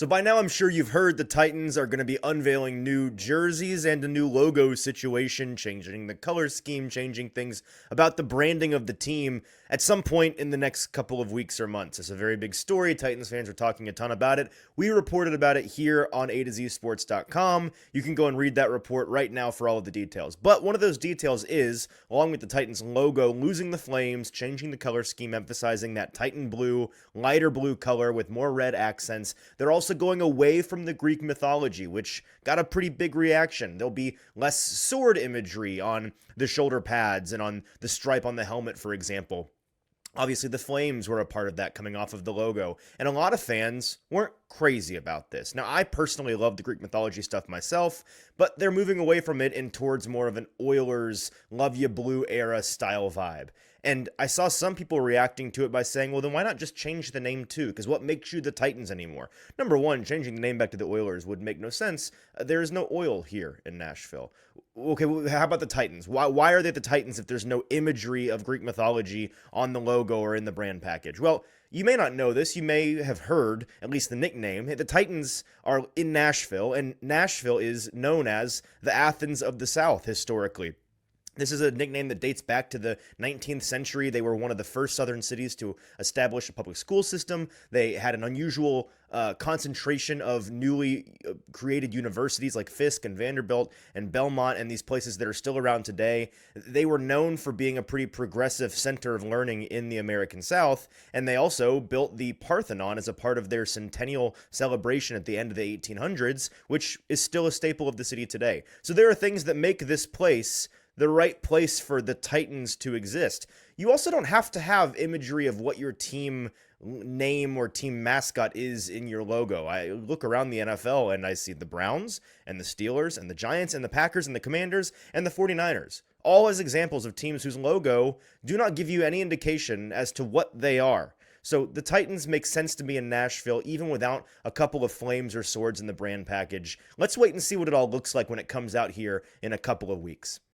So by now, I'm sure you've heard the Titans are going to be unveiling new jerseys and a new logo situation, changing the color scheme, changing things about the branding of the team at some point in the next couple of weeks or months. It's a very big story. Titans fans are talking a ton about it. We reported about it here on A to Z Sports.com. You can go and read that report right now for all of the details. But one of those details is, along with the Titans logo, losing the flames, changing the color scheme, emphasizing that Titan blue, lighter blue color with more red accents. They're also going away from the Greek mythology, which got a pretty big reaction. There'll be less sword imagery on the shoulder pads and on the stripe on the helmet, for example. Obviously, the flames were a part of that coming off of the logo, and a lot of fans weren't crazy about this. Now, I personally love the Greek mythology stuff myself, but they're moving away from it and towards more of an Oilers, Love Ya Blue era style vibe. And I saw some people reacting to it by saying, well, then why not just change the name too? Because what makes you the Titans anymore? Number one, changing the name back to the Oilers would make no sense. There is no oil here in Nashville. Okay, well, how about the Titans? Why are they the Titans if there's no imagery of Greek mythology on the logo or in the brand package? Well, you may not know this. You may have heard, at least the nickname. The Titans are in Nashville, and Nashville is known as the Athens of the South historically. This is a nickname that dates back to the 19th century. They were one of the first southern cities to establish a public school system. They had an unusual concentration of newly created universities like Fisk and Vanderbilt and Belmont and these places that are still around today. They were known for being a pretty progressive center of learning in the American South, and they also built the Parthenon as a part of their centennial celebration at the end of the 1800s, which is still a staple of the city today. So there are things that make this place the right place for the Titans to exist. You also don't have to have imagery of what your team name or team mascot is in your logo. I look around the NFL and I see the Browns and the Steelers and the Giants and the Packers and the Commanders and the 49ers, all as examples of teams whose logo do not give you any indication as to what they are. So the Titans make sense to me in Nashville, even without a couple of flames or swords in the brand package. Let's wait and see what it all looks like when it comes out here in a couple of weeks.